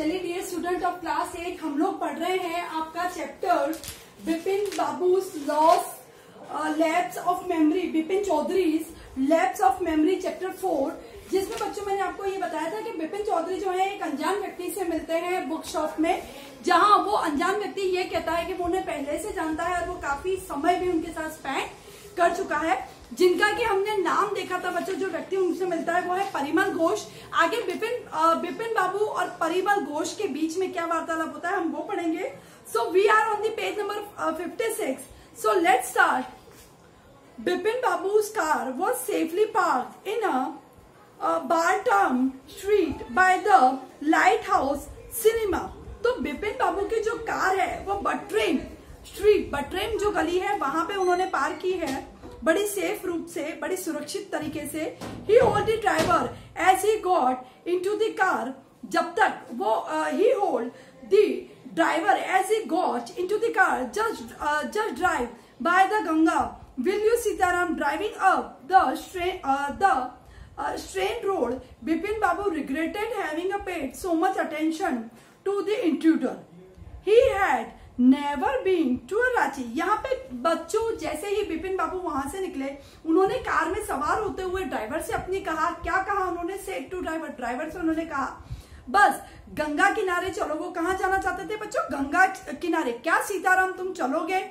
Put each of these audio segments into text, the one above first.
चलिए dear student of class 8 हम लोग पढ़ रहे हैं आपका चैप्टर बिपिन बाबूस loss lapse of memory, Bipin Choudhury's lapse of memory chapter 4, जिसमें बच्चों मैंने आपको ये बताया था कि बिपिन चौधरी जो है एक अनजान व्यक्ति से मिलते हैं बुक शॉप में, जहां वो अनजान व्यक्ति ये कहता है कि वो उन्हें पहले से जानता है और वो काफी समय भी उनके साथ स्पेंड कर चुका है, जिनका कि हमने नाम देखा था बच्चों। जो व्यक्ति उनसे मिलता है वो है परिमल घोष। आगे बिपिन बाबू और परिमल घोष के बीच में क्या वार्तालाप होता है हम वो पढ़ेंगे। So we are on the page number 56। So let's start. Bipin Babu's car was safely parked in a Bartram Street by the Lighthouse Cinema। तो बिपिन बाबू की जो कार है वो बटरेम स्ट्रीट, बटरेम जो गली है वहां पे उन्होंने पार्क की है बड़ी सेफ रूप से, बड़ी सुरक्षित तरीके से। He hold the driver as he got into the car। जब तक वो he hold the driver as he got into the car, just drive by the Ganga। Will you Sitaram driving up the strain road? Bipin Babu regretted having paid so much attention to the intruder। He had never been to Ranchi। यहाँ पे बच्चों जैसे ही बिपिन बाबू वहां से निकले, उन्होंने car में सवार होते हुए ड्राइवर से अपनी कहा, क्या कहा उन्होंने? सेड टू ड्राइवर, ड्राइवर से उन्होंने कहा बस गंगा किनारे चलो। वो कहाँ जाना चाहते थे बच्चों? गंगा किनारे। क्या सीताराम तुम चलोगे?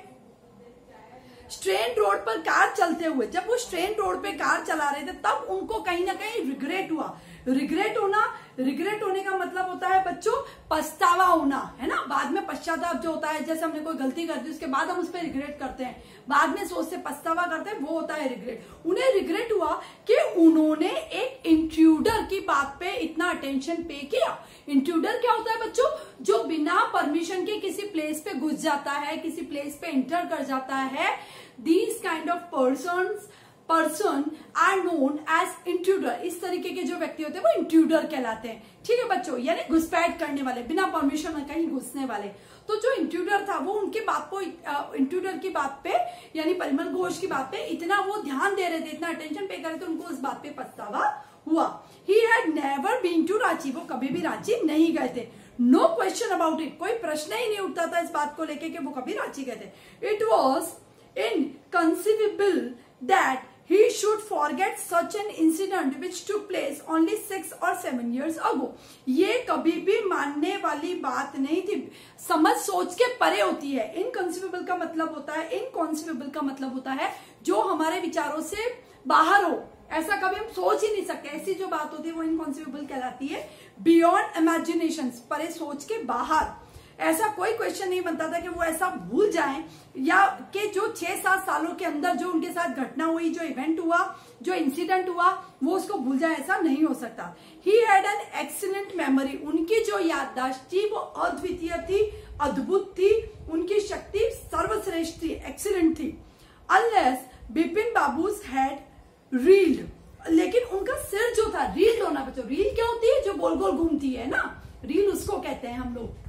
स्ट्रेन रोड पर कार चलते हुए, जब वो स्ट्रेन रोड पे कार चला रहे थे तब उनको कहीं ना कहीं रिग्रेट हुआ। रिग्रेट होने का मतलब होता है बच्चों पछतावा होना, है ना। बाद में पश्चाताप जो होता है, जैसे हमने कोई गलती कर दी उसके बाद हम उस पर रिग्रेट करते हैं, बाद में सोच से पछतावा करते हैं, वो होता है रिग्रेट। उन्हें रिग्रेट हुआ कि उन्होंने एक इंट्रूडर की बात पे इतना अटेंशन पे किया। इंट्रूडर क्या होता है बच्चों? जो बिना परमिशन के किसी प्लेस पे घुस जाता है, किसी प्लेस पे इंटर कर जाता है। These kind of person are known as intruder. इस तरीके के जो व्यक्ति होते हैं वो इंट्रूडर कहलाते हैं, ठीक है बच्चों, यानी घुसपैठ करने वाले, बिना परमिशन कहीं घुसने वाले। तो जो इंट्रूडर था वो उनके बात को, इंट्रूडर की बात पे यानी परिमल घोष की बात पे इतना वो ध्यान दे रहे थे, इतना अटेंशन पे कर रहे थे, उनको उस बात पे पछतावा हुआ। He had never been to Ranchi. वो कभी भी रांची नहीं गए थे। No question about it। कोई प्रश्न ही नहीं उठता था इस बात को लेके कि वो कभी रांची गए थे। It was inconceivable that he should forget such an incident which took place only 6 or 7 years ago। ये कभी भी मानने वाली बात नहीं थी, समझ सोच के परे होती है। इनकंसीवेबल का मतलब होता है, इनकॉन्सीवेबल का मतलब होता है जो हमारे विचारों से बाहर हो, ऐसा कभी हम सोच ही नहीं सकते। ऐसी जो बात होती है वो इनकॉन्सीवेबल कहलाती है। बियॉन्ड इमेजिनेशन, परे सोच के बाहर। ऐसा कोई क्वेश्चन नहीं बनता था कि वो ऐसा भूल जाएं, या कि जो 6-7 सालों के अंदर जो उनके साथ घटना हुई, जो इवेंट हुआ, जो इंसिडेंट हुआ, वो उसको भूल जाए, ऐसा नहीं हो सकता। He had an excellent memory. उनकी जो याददाश्त थी वो अद्वितीय थी, अद्भुत थी, उनकी शक्ति सर्वश्रेष्ठ थी, एक्सीलेंट थी। Unless Bipin babus had reeled, लेकिन उनका सिर जो था, रील्ड होना बच्चों, रील क्या होती है? जो गोल गोल घूमती है ना, रील उसको कहते हैं हम लोग।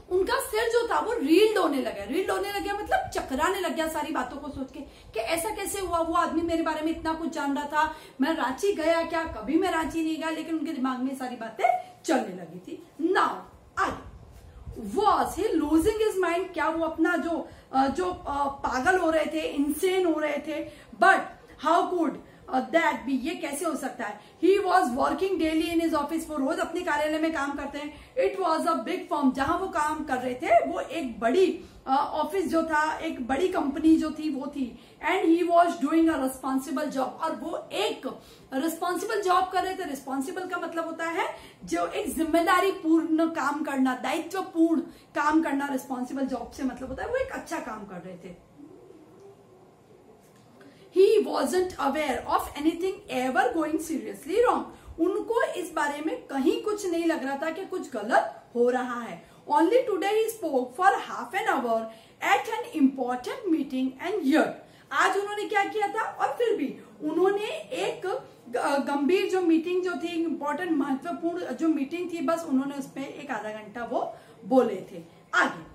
उनका सिर जो था वो रील्ड होने लगा। रील्ड होने लगा मतलब चकराने लग गया सारी बातों को सोच के कि ऐसा कैसे हुआ, वो आदमी मेरे बारे में इतना कुछ जान रहा था, मैं रांची गया क्या? कभी मैं रांची नहीं गया, लेकिन उनके दिमाग में सारी बातें चलने लगी थी। नाउ आगे, was he losing his mind? क्या वो अपना जो पागल हो रहे थे, इंसेन हो रहे थे? But how could that be? ये कैसे हो सकता है? He was working daily in his office. वो रोज अपने कार्यालय में काम करते हैं। It was a big firm. जहां वो काम कर रहे थे वो एक बड़ी ऑफिस जो था, एक बड़ी कंपनी जो थी वो थी। And he was doing a responsible job. और वो एक रिस्पॉन्सिबल जॉब कर रहे थे। रिस्पॉन्सिबल का मतलब होता है जो एक जिम्मेदारी पूर्ण काम करना, दायित्व पूर्ण काम करना। रिस्पॉन्सिबल जॉब से मतलब होता है वो एक अच्छा काम कर रहे थे। He wasn't aware of anything ever going seriously wrong। उनको इस बारे में कहीं कुछ नहीं लग रहा था कि कुछ गलत हो रहा है। Only today he spoke for half an hour at an important meeting and yet। आज उन्होंने क्या किया था? और फिर भी उन्होंने एक गंभीर जो मीटिंग जो थी, इंपॉर्टेंट महत्वपूर्ण जो मीटिंग थी, बस उन्होंने उसमें एक आधा घंटा वो बोले थे। आगे,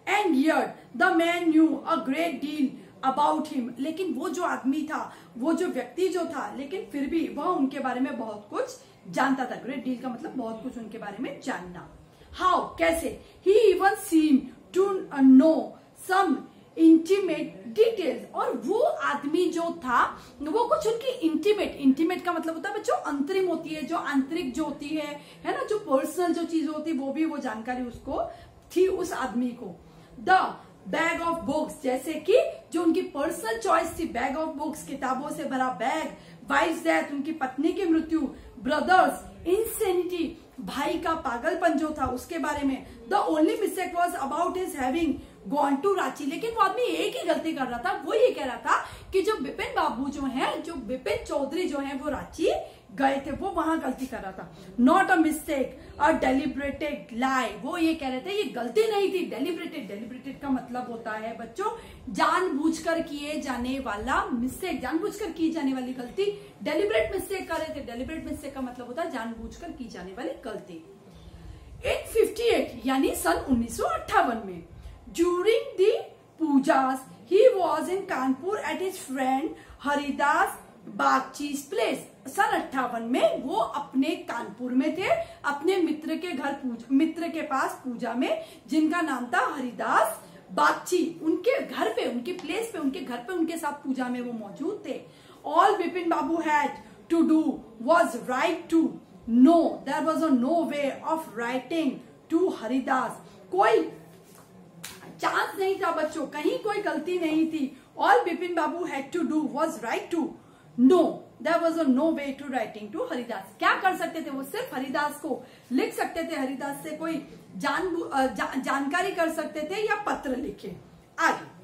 and yet the man knew a great deal about him. लेकिन वो जो आदमी था, वो जो व्यक्ति जो था, लेकिन फिर भी वह उनके बारे में बहुत कुछ जानता था। ग्रेट डील का मतलब बहुत कुछ उनके बारे में जानना। हाउ कैसे, he even seem to know some intimate details, और वो आदमी जो था वो कुछ उनकी इंटीमेट का मतलब होता है बच्चों अंतरिम होती है, जो आंतरिक जो होती है ना, जो पर्सनल जो चीज होती है वो जानकारी उसको थी उस आदमी को। द बैग ऑफ बुक्स, जैसे कि जो उनकी पर्सनल चॉइस थी, बैग ऑफ बुक्स किताबों से भरा बैग, वाइफ्स डेथ उनकी पत्नी की मृत्यु, ब्रदर्स इंसेनिटी भाई का पागलपन जो था उसके बारे में। The only mistake was about his having gone to Ranchi, लेकिन वो आदमी एक ही गलती कर रहा था, वो ये कह रहा था कि जो बिपिन बाबू जो है, जो बिपिन चौधरी जो है वो रांची गए थे, वो वहां गलती कर रहा था। नॉट अ मिस्टेक, अ डेलिब्रेटेड लाई, वो ये कह रहे थे ये गलती नहीं थी। डेलिब्रेटेड का मतलब होता है बच्चों जानबूझकर किए जाने वाला मिस्टेक, जानबूझकर की जाने वाली गलती। डेलिब्रेट मिस्टेक कर रहे थे, डेलिब्रेट मिस्टेक का मतलब होता है जानबूझकर की जाने वाली गलती। इन 58 यानी सन 1958 में, during the pujas he was in Kanpur at his friend Haridas Bagchi's place. सन 58 में वो अपने कानपुर में थे, अपने मित्र के घर मित्र के पास पूजा में, जिनका नाम था हरिदास बागची। उनके घर पे, उनके प्लेस पे, उनके घर पे उनके साथ पूजा में वो मौजूद थे। All Bipin Babu had to do was write to no, there was a no way of writing to Haridas. कोई चांस नहीं था बच्चों, कहीं कोई गलती नहीं थी। All Bipin Babu had to do was write to no, there was a no way to writing to Haridas. क्या कर सकते थे वो, सिर्फ हरिदास को लिख सकते थे, हरिदास से कोई जानकारी कर सकते थे या पत्र लिखे। आगे,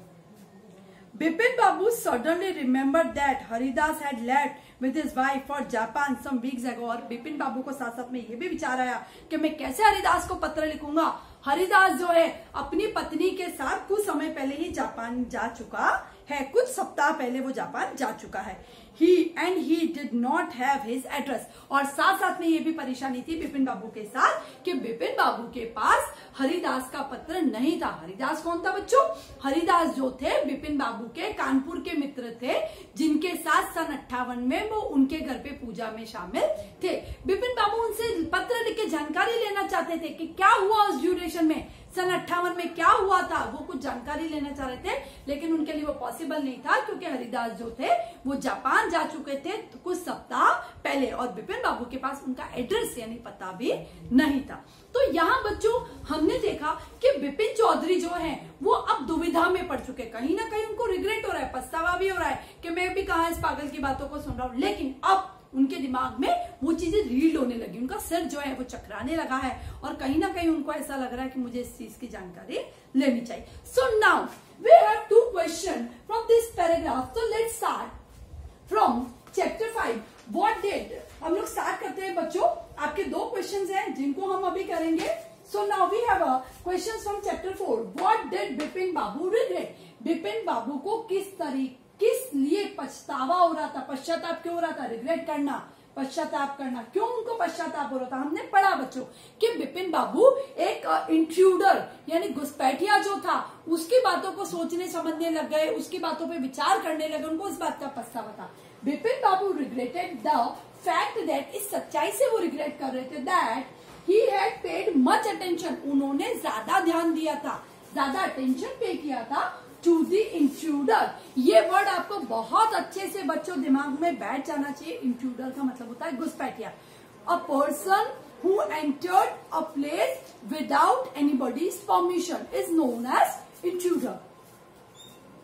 Bipin Babu suddenly remember that Haridas had left with his wife for Japan some weeks ago. और बिपिन बाबू को साथ साथ में ये भी विचार आया कि मैं कैसे हरिदास को पत्र लिखूंगा। हरिदास जो है अपनी पत्नी के साथ कुछ समय पहले ही जापान जा चुका है, कुछ सप्ताह पहले वो जापान जा चुका है। he did not have his address, और साथ साथ में ये भी परेशानी थी बिपिन बाबू के साथ कि बिपिन बाबू के पास हरिदास का पत्र नहीं था। हरिदास कौन था बच्चों, हरिदास जो थे बिपिन बाबू के कानपुर के मित्र थे, जिनके साथ सन 58 में वो उनके घर पे पूजा में शामिल थे। बिपिन बाबू उनसे पत्र लिख के जानकारी लेना चाहते थे कि क्या हुआ उस ड्यूरेशन में, सन 58 में क्या हुआ था, वो कुछ जानकारी लेना चाह रहे थे, लेकिन उनके लिए वो पॉसिबल नहीं था क्योंकि हरिदास जो थे वो जापान जा चुके थे कुछ सप्ताह पहले, और बिपिन बाबू के पास उनका एड्रेस यानी पता भी नहीं था। तो यहाँ बच्चों हमने देखा कि बिपिन चौधरी जो है वो अब दुविधा में पड़ चुके, कहीं ना कहीं उनको रिग्रेट हो रहा है, पछतावा भी हो रहा है कि मैं भी कहाँ इस पागल की बातों को सुन रहा हूँ, लेकिन अब उनके दिमाग में वो चीजें रीड होने लगी, उनका सिर जो है वो चकराने लगा है, और कहीं ना कहीं उनको ऐसा लग रहा है कि मुझे इस चीज की जानकारी लेनी चाहिए। So now we have 2 question from this paragraph. So let's start from chapter 5 what did. हम लोग स्टार्ट करते हैं बच्चों, आपके 2 क्वेश्चंस हैं जिनको हम अभी करेंगे। So now we have questions from chapter 4 what did Bipin Babu regret. Bipin Babu को किस लिए पछतावा हो रहा था, पश्चाताप क्यों हो रहा था, रिग्रेट करना, पश्चाताप करना, क्यों उनको पश्चाताप हो रहा था। हमने पढ़ा बच्चों कि बिपिन बाबू एक इंट्रूडर यानी घुसपैठिया जो था उसकी बातों को सोचने समझने लग गए, उसकी बातों पे विचार करने लगे, उनको इस बात का पछतावा था। बिपिन बाबू रिग्रेटेड द फैक्ट दैट, इस सच्चाई से वो रिग्रेट कर रहे थे that he had paid much attention, उन्होंने ज्यादा ध्यान दिया था, ज्यादा अटेंशन पे किया था टू द इंट्रूडर। ये वर्ड आपको बहुत अच्छे से बच्चों दिमाग में बैठ जाना चाहिए। इंट्रूडर का मतलब होता है घुसपैठिया, a person who entered a place without anybody's permission is known as intruder.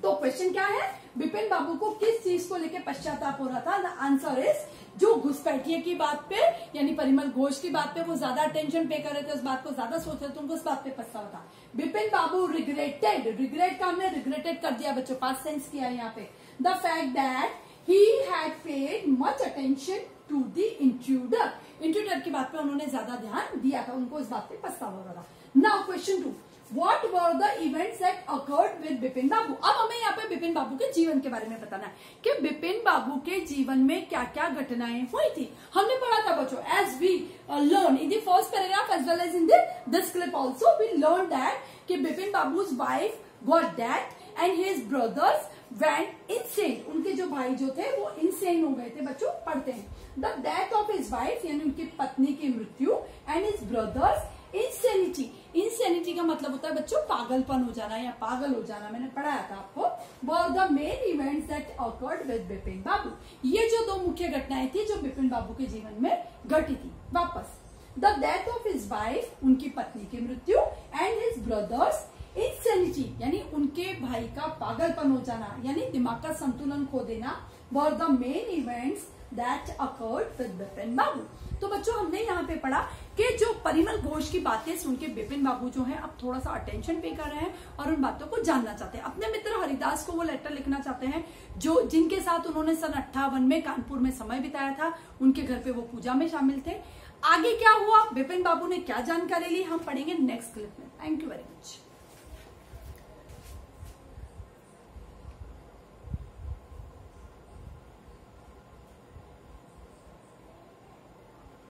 तो क्वेश्चन क्या है, बिपिन बाबू को किस चीज को लेकर पश्चाताप हो रहा था। द आंसर इज जो घुसपैठिए की बात पे यानी परिमल घोष की बात पे वो ज्यादा अटेंशन पे कर रहे थे, उस बात को ज्यादा सोच रहे थे, उनको उस बात पे पछतावा था। बिपिन बाबू रिग्रेटेड, रिग्रेट का हमने रिग्रेटेड कर दिया बच्चों, पास्ट टेंस किया यहाँ पे। The fact that he had paid much attention to the intruder, intruder की बात पे उन्होंने ज्यादा ध्यान दिया था, उनको इस बात पे पछतावा हो रहा था। Now question 2 What were the events that occurred with Bipin Babu. अब हमें यहाँ पे बिपिन बाबू के जीवन के बारे में बताना है कि बिपिन बाबू के जीवन में क्या क्या घटनाएं हुई थी। हमने पढ़ा था बच्चों, as we learn in the first paragraph as well as in this clip also we learned that कि Bipin बाबू's wife got dead and his brothers went insane, उनके जो भाई जो थे वो insane हो गए थे। बच्चों पढ़ते हैं, the death of his wife यानी उनकी पत्नी की मृत्यु, and his brothers insanity, insanity का मतलब होता है बच्चों पागलपन हो जाना या पागल हो जाना, मैंने पढ़ाया था आपको। were the main events that occurred with Bipin बाबू, ये जो दो मुख्य घटनाएं थी जो बिपिन बाबू के जीवन में घटी थी। वापस, the death of his wife, उनकी पत्नी की मृत्यु, and his brothers insanity यानी उनके भाई का पागलपन हो जाना यानी दिमाग का संतुलन खो देना, were the main events that occurred with Bipin बाबू। तो बच्चों हमने यहाँ पे पढ़ा कि जो परिमल घोष की बातें सुन के बिपिन बाबू जो हैं अब थोड़ा सा अटेंशन पे कर रहे हैं और उन बातों को जानना चाहते हैं। अपने मित्र हरिदास को वो लेटर लिखना चाहते हैं जो जिनके साथ उन्होंने सन 58 में कानपुर में समय बिताया था, उनके घर पे वो पूजा में शामिल थे। आगे क्या हुआ, बिपिन बाबू ने क्या जानकारी ली, हम पढ़ेंगे नेक्स्ट क्लिप में। Thank you very much.